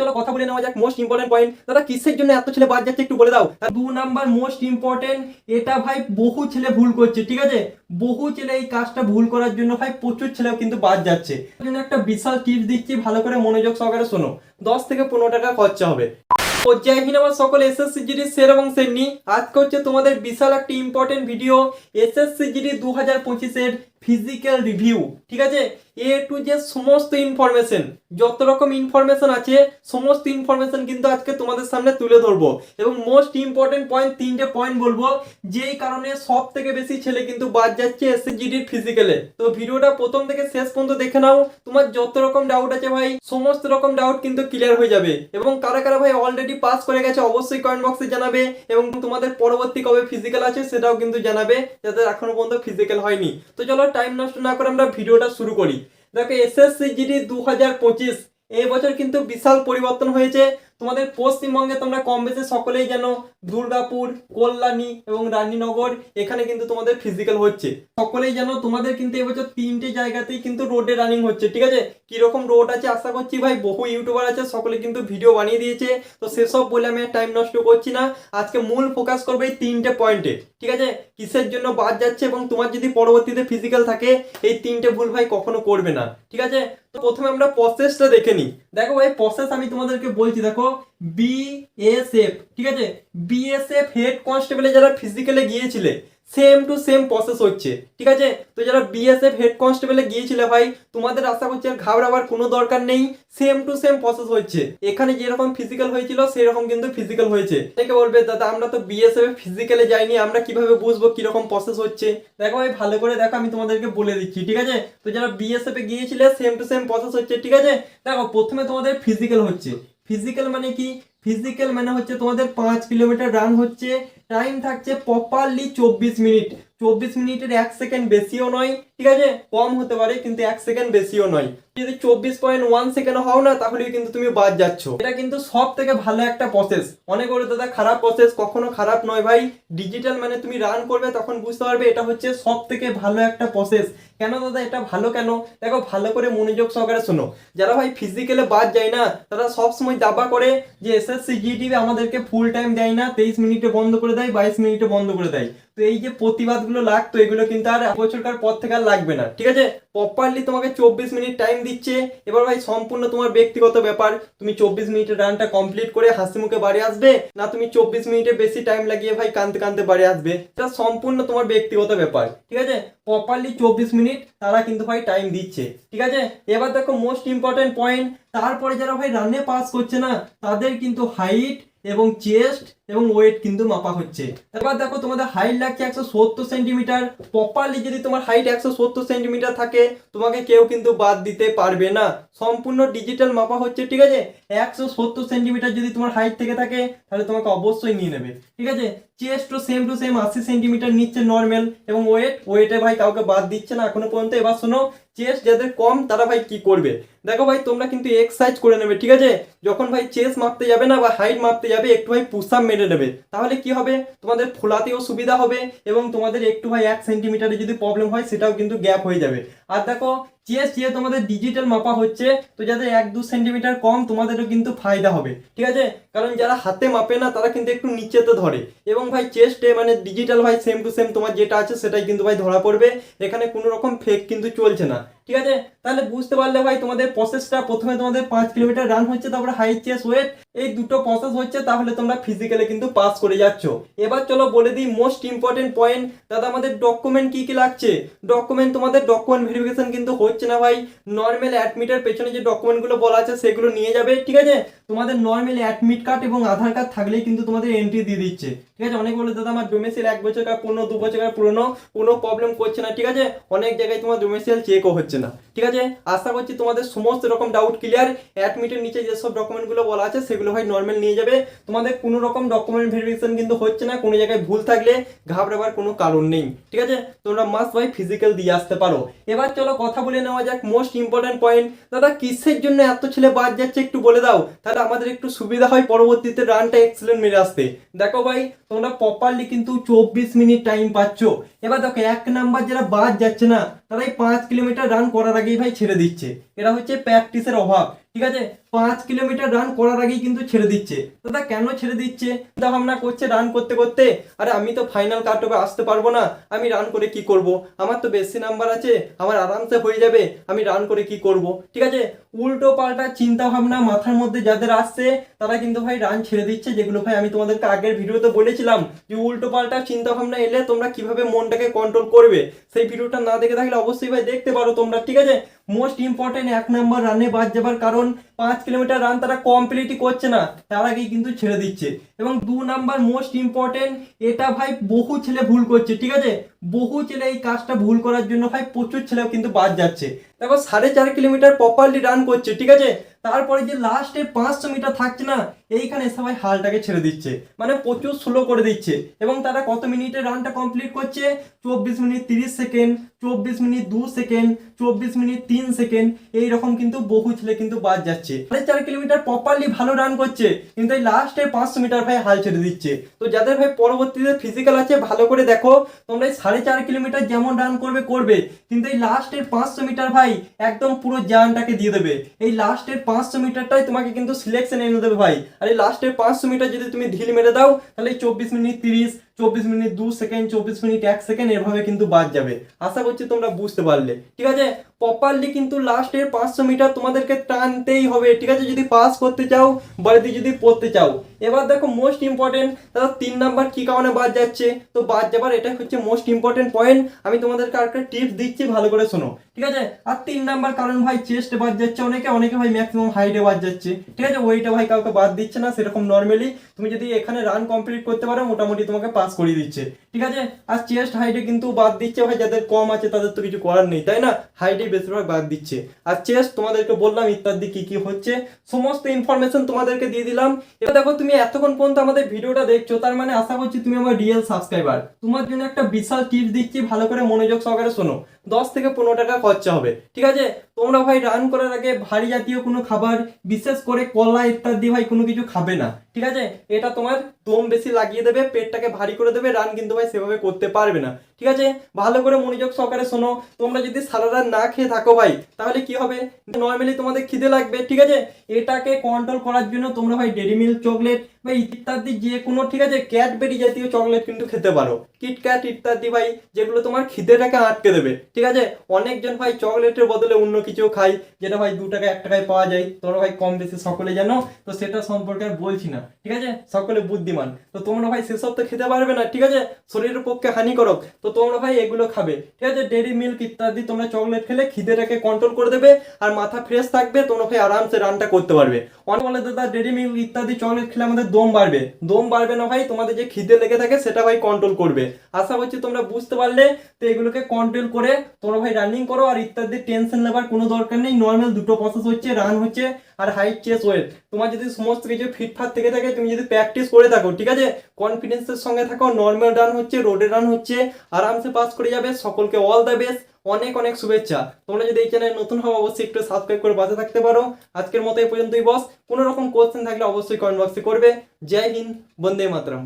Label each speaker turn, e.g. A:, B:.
A: চলো কথা বলে নেওয়া যাক মোস্ট ইম্পর্টেন্ট পয়েন্ট। দাদা কিসের জন্য এত ছেলে বাদ যাচ্ছে একটু বলে দাও। 2 নাম্বার মোস্ট ইম্পর্টেন্ট, এটা ভাই বহু ছেলে ভুল করছে, ঠিক আছে। বহু ছেলে এই কাজটা ভুল করার জন্য ভাই প্রচুর ছেলে কিন্তু বাদ যাচ্ছে। তার জন্য একটা বিশাল টিপস দিচ্ছি, ভালো করে মনোযোগ সহকারে শোনো। 10 থেকে 15 টাকা খরচা হবে। ও জয় হিন্দ আমার সকল এসএসসি জিডি স্যার এবং স্যারনি, আজকে হচ্ছে তোমাদের বিশাল একটা ইম্পর্টেন্ট ভিডিও, এসএসসি জিডি 2025 এর ফিজিক্যাল রিভিউ, ঠিক আছে। এ টু যে সমস্ত ইনফরমেশন, যত রকম ইনফরমেশন আছে সমস্ত ইনফরমেশন কিন্তু আজকে তোমাদের সামনে তুলে ধরবো এবং মোস্ট ইম্পর্টেন্ট পয়েন্ট 3টে পয়েন্ট বলবো যেই কারণে সব থেকে বেশি ছেলে কিন্তু বাদ যাচ্ছে এসএসজিডির ফিজিক্যালে। তো ভিডিওটা প্রথম থেকে শেষ পর্যন্ত দেখে নাও, তোমার যত রকম ডাউট আছে ভাই সমস্ত রকম ডাউট কিন্তু ক্লিয়ার হয়ে যাবে। এবং কারা কারা ভাই অলরেডি পাস করে গেছে অবশ্যই কমেন্ট বক্সে জানাবে এবং তোমাদের পরবর্তী কবে ফিজিক্যাল আছে সেটাও কিন্তু জানাবে যাদের এখনো পর্যন্ত ফিজিক্যাল হয়নি। তো চলো টাইম নষ্ট না করে আমরা ভিডিওটা শুরু করি। দেখো এসএসসি জিডি 2025 এই বছর কিন্তু বিশাল পরিবর্তন হয়েছে। তোমাদের পশ্চিমবঙ্গে তোমরা কম বেশি সকলেই জানো দুর্গাপুর, কল্যাণী এবং রানীনগর এখানে কিন্তু তোমাদের ফিজিক্যাল হচ্ছে। সকলেই জানো তোমাদের কিন্তু এবছর 3টে জায়গাতেই কিন্তু রোডে রানিং হচ্ছে, ঠিক আছে। কিরকম রোড আছে আশা করছি ভাই বহু ইউটিউবার আছে, সকলে কিন্তু ভিডিও বানিয়ে দিয়েছে। তো সেসব বলে আমি টাইম নষ্ট করছি না, আজকে মূল ফোকাস করবো এই 3টে পয়েন্টে, ঠিক আছে। কিসের জন্য বাদ যাচ্ছে এবং তোমার যদি পরবর্তীতে ফিজিক্যাল থাকে এই 3টে ভুল ভাই কখনো করবে না, ঠিক আছে। তো প্রথমে আমরা প্রসেসটা দেখে নিই। দেখো ভাই প্রসেস আমি তোমাদেরকে বলছি, দেখো বিএসএফ, ঠিক আছে। বিএসএফ হেড কনস্টেবলে যারা ফিজিক্যালে গিয়েছিলে সেম টু সেম প্রসেস হচ্ছে, ঠিক আছে। তো যারা বিএসএফ হেড কনস্টেবলে গিয়েছিলে ভাই তোমাদের আশা করছি আর ঘাবড়াবার কোনো দরকার নেই, সেম টু সেম প্রসেস হচ্ছে। এখানে যেরকম ফিজিক্যাল হয়েছিল সেরকম কিন্তু ফিজিক্যাল হয়েছে। অনেকে বলবে দাদা আমরা তো বিএসএফ ফিজিক্যালে যাইনি, আমরা কিভাবে বুঝবো কিরকম প্রসেস হচ্ছে। দেখো ভাই ভালো করে দেখো, আমি তোমাদেরকে বলে দিচ্ছি, ঠিক আছে। তো যারা বিএসএফ এ গিয়েছিলে সেম টু সেম প্রসেস হচ্ছে, ঠিক আছে। দেখো প্রথমে তোমাদের ফিজিক্যাল হচ্ছে। ফিজিক্যাল মানে কি? ফিজিক্যাল মানে হচ্ছে তোমাদের 5 কিলোমিটার রান হচ্ছে, টাইম থাকছে প্রপারলি 24 মিনিট। 24 মিনিটের 1 সেকেন্ড বেশিও নয়, ঠিক আছে, কম হতে পারে কিন্তু 1 সেকেন্ড বেশিও নয়। যদি 24.1 সেকেন্ড হও না তাহলে কিন্তু তুমি বাদ যাচ্ছ। এটা কিন্তু সব থেকে ভালো একটা প্রসেস। অনেক বলে দাদা খারাপ প্রসেস, কখনো খারাপ নয় ভাই। ডিজিটাল মানে তুমি রান করবে তখন বুঝতে পারবে এটা হচ্ছে সব থেকে ভালো একটা প্রসেস। কেন দাদা এটা ভালো কেন? দেখো ভালো করে মনোযোগ সহকারে শোনো। যারা ভাই ফিজিক্যালে বাদ যায় না তারা সবসময় দাবা করে যে এসএসসি জিডি আমাদেরকে ফুল টাইম দেয় না, 23 মিনিটে বন্ধ করে দেয়, 22 মিনিটে বন্ধ করে দেয়। তো এই যে প্রতিবাদগুলো লাগতো এগুলো কিন্তু আর বছরকার পর থেকে আর লাগবে না, ঠিক আছে। প্রপারলি তোমাকে 24 মিনিট টাইম দিচ্ছে। এবার ভাই সম্পূর্ণ তোমার ব্যক্তিগত ব্যাপার, তুমি 24 মিনিটের রানটা কমপ্লিট করে হাসি মুখে বাড়ি আসবে না তুমি 24 মিনিটে বেশি টাইম লাগিয়ে ভাই কাঁদতে কাঁদতে বাড়ি আসবে, এটা সম্পূর্ণ তোমার ব্যক্তিগত ব্যাপার, ঠিক আছে। প্রপারলি 24 মিনিট তারা কিন্তু ভাই টাইম দিচ্ছে, ঠিক আছে। এবার দেখো মোস্ট ইম্পর্টেন্ট পয়েন্ট, তারপরে যারা ভাই রানে পাস করছে না তাদের কিন্তু হাইট এবং চেস্ট এবং ওয়েট কিন্তু মাপা হচ্ছে। এবার দেখো তোমাদের হাইট লাগছে 170 সেন্টিমিটার। প্রপারলি যদি তোমার হাইট 170 সেন্টিমিটার থাকে তোমাকে কেউ কিন্তু বাদ দিতে পারবে না, সম্পূর্ণ ডিজিটাল মাপা হচ্ছে, ঠিক আছে। 170 সেন্টিমিটার যদি তোমার হাইট থেকে থাকে তাহলে তোমাকে অবশ্যই নিয়ে নেবে, ঠিক আছে। চেস্ট টু সেম 80 সেন্টিমিটার নিচ্ছে নর্মাল এবং ওয়েটে ভাই কাউকে বাদ দিচ্ছে না এখনো পর্যন্ত। এবার শোনো চেস্ট যাদের কম তারা ভাই কি করবে। দেখো ভাই তোমরা কিন্তু এক্সারসাইজ করে নেবে, ঠিক আছে। যখন ভাই চেস্ট মাপতে যাবে না বা হাইট মাপতে যাবে একটু ভাই পুশ আপ মেরে নেবে, তাহলে কি হবে তোমাদের ফোলাতেও সুবিধা হবে এবং তোমাদের একটু ভাই 1 সেন্টিমিটারে যদি প্রবলেম হয় সেটাও কিন্তু গ্যাপ হয়ে যাবে। আর দেখো চেস্ট যে তোমাদের ডিজিটাল মাপা হচ্ছে তো যাদের 1-2 সেন্টিমিটার কম তোমাদেরও কিন্তু ফায়দা হবে, ঠিক আছে। কারণ যারা হাতে মাপে না তারা কিন্তু একটু নিচেতে ধরে এবং ভাই চেস্টে মানে ডিজিটাল ভাই সেম টু সেম তোমার যেটা আছে সেটাই কিন্তু ভাই ধরা পড়বে, এখানে কোনো রকম ফেক কিন্তু চলছে না, ঠিক আছে। তাহলে বুঝতে পারলে ভাই তোমাদের প্রসেসটা প্রথমে তোমাদের 5 কিলোমিটার রান হচ্ছে, তারপরে হাইট চেস্ট ওয়েট এই দুটো প্রসেস হচ্ছে, তাহলে তোমরা ফিজিক্যালি কিন্তু পাস করে যাচ্ছ। এবার চলো বলে দিই মোস্ট ইম্পর্টেন্ট পয়েন্ট, দাদা আমাদের ডকুমেন্ট কি কি লাগছে। ডকুমেন্ট তোমাদের ডকুমেন্ট ভেরিফিকেশন কিন্তু হচ্ছে না ভাই, নর্মাল অ্যাডমিটের পেছনে যে ডকুমেন্টগুলো বলা আছে সেগুলো নিয়ে যাবে, ঠিক আছে। তোমাদের নর্মাল অ্যাডমিট কার্ড এবং আধার কার্ড থাকলেই কিন্তু তোমাদের এন্ট্রি দিয়ে দিচ্ছে, ঠিক আছে। অনেক বলে দাদা আমার ডোমেসিয়াল 1 বছরকার পুরনো 2 বছরকার পুরনো কোনো প্রবলেম করছে না, ঠিক আছে। অনেক জায়গায় তোমার ডোমেসিয়াল চেকও হচ্ছে না, ঠিক আছে। আশা করছি তোমাদের সমস্ত রকম ডাউট ক্লিয়ার। অ্যাডমিটের নিচে যেসব ডকুমেন্টগুলো বলা আছে সেগুলো ভাই নর্মাল নিয়ে যাবে, তোমাদের কোনো রকম ডকুমেন্ট ভেরিফিকেশন কিন্তু হচ্ছে না, কোনো জায়গায় ভুল থাকলে ঘাবড়াবার কোনো কারণ নেই, ঠিক আছে। তোমরা মাস্ট ভাই ফিজিক্যাল দিয়ে আসতে পারো। এবার চলো কথা বলে নেওয়া যাক মোস্ট ইম্পর্টেন্ট পয়েন্ট, দাদা কিসের জন্য এত ছেলে বাদ যাচ্ছে একটু বলে দাও, তাহলে আমাদের একটু সুবিধা হয় পরবর্তীতে রানটা এক্সেলেন্ট মেরে আসতে। দেখো ভাই তোমরা প্রপারলি কিন্তু 24 মিনিট টাইম পাচ্ছ। এবার দেখো 1 নাম্বার যারা বাদ যাচ্ছে না তারাই 5 কিলোমিটার রান করার আগেই ভাই ছেড়ে দিচ্ছে, এটা হচ্ছে প্র্যাকটিসের অভাব, ঠিক আছে, 5 কিলোমিটার রান করার আগেই কিন্তু ছেড়ে দিচ্ছে। দাদা কেন ছেড়ে দিচ্ছে? চিন্তা ভাবনা করছে রান করতে করতে, আরে আমি তো ফাইনাল কাট অফে আসতে পারবো না, আমি রান করে কি করব, আমার তো বেশি নাম্বার আছে, আমার আরামসে হয়ে যাবে, আমি রান করে কি করব। ঠিক আছে, উল্টো পাল্টা চিন্তা ভাবনা মাথার মধ্যে যাদের আসছে তারা কিন্তু ভাই রান ছেড়ে দিচ্ছে, যেগুলো ভাই আমি তোমাদেরকে আগের ভিডিওতে বলেছিলাম যে উল্টো পাল্টা চিন্তা ভাবনা এলে তোমরা কিভাবে মনটাকে কন্ট্রোল করবে। সেই ভিডিওটা না দেখে থাকলে অবশ্যই ভাই দেখতে পারো তোমরা। ঠিক আছে, মোস্ট ইম্পর্টেন্ট 1 নম্বর রানে বাদ যাবার কারণ 5 কিলোমিটার রান তারা কমপ্লিটই করছে না, তার আগেই কিন্তু ছেড়ে দিচ্ছে। এবং 2 নম্বর মোস্ট ইম্পর্টেন্ট, এটা ভাই বহু ছেলে ভুল করছে। ঠিক আছে, বহু ছেলে এই কাজটা ভুল করার জন্য ভাই প্রচুর ছেলেও কিন্তু বাদ যাচ্ছে। দেখো 4.5 কিলোমিটার প্রপারলি রান করছে, ঠিক আছে, তারপরে যে লাস্টে 500 মিটার থাকছে না, এইখানে সবাই হালটাকে ছেড়ে দিচ্ছে, মানে প্রচুর স্লো করে দিচ্ছে। এবং তারা কত মিনিটে রানটা কমপ্লিট করছে? 24 minute 30 second, 24 minute 2 second, 24 minute 3 second, এইরকম কিন্তু বহু ছেলে কিন্তু বাদ যাচ্ছে। 4.5 কিলোমিটার প্রপারলি ভালো রান করছে, কিন্তু এই লাস্টে 500 মিটার ভাই হাল ছেড়ে দিচ্ছে। তো যাদের ভাই পরবর্তীতে ফিজিক্যাল আছে ভালো করে দেখো, তোমরা এই 4.5 কিলোমিটার যেমন রান করবে করবে, কিন্তু এই লাস্টের 500 মিটার ভাই একদম পুরো জানটাকে দিয়ে দেবে। এই লাস্টের 500 মিটারটাই তোমাকে কিন্তু সিলেকশন এনে দেবে ভাই। আর এই লাস্টের 500 মিটার যদি তুমি ঢিল মেরে দাও, তাহলে 24 minute 30, 24 minute 2 second, 24 minute 1 second এভাবে কিন্তু বাদ যাবে। আশা করছি তোমরা বুঝতে পারলে। ঠিক আছে, প্রপারলি কিন্তু লাস্টের 500 মিটার তোমাদেরকে টানতেই হবে। ঠিক আছে, যদি পাস করতে চাও, বাড়িতে যদি পড়তে চাও। এবার দেখো মোস্ট ইম্পর্টেন্ট, দাদা 3 নাম্বার কি কারণে বাদ যাচ্ছে? তো বাদ যাবার এটাই হচ্ছে মোস্ট ইম্পর্টেন্ট পয়েন্ট। আমি তোমাদেরকে আরেকটা টিপস দিচ্ছি, ভালো করে শোনো। ঠিক আছে, আর 3 নাম্বার কারণ ভাই চেস্টে বাদ যাচ্ছে অনেকে, অনেকে ভাই ম্যাক্সিমাম হাইটে বাদ যাচ্ছে। ঠিক আছে, ওইটা ভাই কাউকে বাদ দিচ্ছে না সেরকম, নর্মালি তুমি যদি এখানে রান কমপ্লিট করতে পারো মোটামুটি তোমাকে পাস করিয়ে দিচ্ছে। ঠিক আছে, আর চেস্ট হাইটে কিন্তু বাদ দিচ্ছে ভাই, যাদের কম আছে তাদের তো কিছু করার নেই, তাই না? হাইটে বেশিরভাগ বাদ দিচ্ছে। আর চেস্ট তোমাদেরকে বললাম ইত্যাদি কি কি হচ্ছে, সমস্ত ইনফরমেশন তোমাদেরকে দিয়ে দিলাম। এবার দেখো তুমি এতক্ষণ পর্যন্ত আমাদের ভিডিওটা দেখছো, তার মানে আশা করছি তুমি আমার রিয়েল সাবস্ক্রাইবার। তোমার জন্য একটা বিশাল টিপস দিচ্ছি, ভালো করে মনোযোগ সহকারে শোনো। 10 থেকে 15 টাকা খরচা হবে। ঠিক আছে, তোমরা ভাই রান করার আগে ভারী জাতীয় কোনো খাবার, বিশেষ করে কলা ইত্যাদি ভাই কোনো কিছু খাবে না। ঠিক আছে, এটা তোমার দম বেশি লাগিয়ে দেবে, পেটটাকে ভারী করে দেবে, রান কিন্তু ভাই সেভাবে করতে পারবে না। ঠিক আছে, ভালো করে মনোযোগ সহকারে শোনো। তোমরা যদি সারা রাত না খেয়ে থাকো ভাই, তাহলে কি হবে? নর্মালি তোমাদের খিদে লাগবে। ঠিক আছে, এটাকে কন্ট্রোল করার জন্য তোমরা ভাই ডেইরি মিল্ক চকলেট বা ইত্যাদি যে কোনো, ঠিক আছে, ক্যাডবেরি জাতীয় চকলেট কিন্তু খেতে পারো, কিটক্যাট ইত্যাদি ভাই, যেগুলো তোমার খিদেটাকে আটকে দেবে। ঠিক আছে, অনেকজন ভাই চকলেটের বদলে অন্য কিছু খায়, যেটা ভাই 2 টাকা 1 টাকায় পাওয়া যায়। তোমরা ভাই কম বেশি সকলে জানো, তো সেটা সম্পর্কে আর বলছি না। ঠিক আছে, সকলে বুদ্ধিমান, তো তোমরা ভাই সেসব তো খেতে পারবে না। ঠিক আছে, শরীরের পক্ষে হানিকারক, তো তোমরা ভাই এগুলো খাবে। ঠিক আছে, ডেইরি মিল্ক ইত্যাদি তোমরা চকলেট খেলে খিদেটাকে কন্ট্রোল করে দেবে, আর মাথা ফ্রেশ থাকবে, তোমরা ভাই আরামসে রানটা করতে পারবে। অনেক বলে দাদা ডেইরি মিল্ক ইত্যাদি চকলেট খেলে আমাদের দম বাড়বে। দম বাড়বে না ভাই, তোমাদের যে খিদে লেগে থাকে সেটা ভাই কন্ট্রোল করবে। আশা করছি তোমরা বুঝতে পারলে। তো এগুলোকে কন্ট্রোল করে তোমরা ভাই রানিং করো, আর ইত্যাদি টেনশন নেবার কোনো দরকার নেই। নর্মাল দুটো প্রসেস হচ্ছে, রান হচ্ছে আর হাইট, চেস্ট, ওয়েট। তোমার যদি সমস্ত কিছু ফিটফাট থেকে থাকে, তুমি যদি প্র্যাকটিস করে থাকো, ঠিক আছে, কনফিডেন্সের সঙ্গে থাকো, নর্মাল রান হচ্ছে, রোডে রান হচ্ছে, আরামসে পাস করে যাবে। সকলকে অল দ্য বেস্ট, অনেক অনেক শুভেচ্ছা। তোমরা যদি এই চ্যানেলে নতুন হও অবশ্যই একটু সাবস্ক্রাইব করে পাশে থাকতে পারো। আজকের মতো এই পর্যন্তই বস। কোনো রকম কোশ্চেন থাকলে অবশ্যই কমেন্ট বক্সে করবে। জয় হিন্দ, বন্দে মাতরম।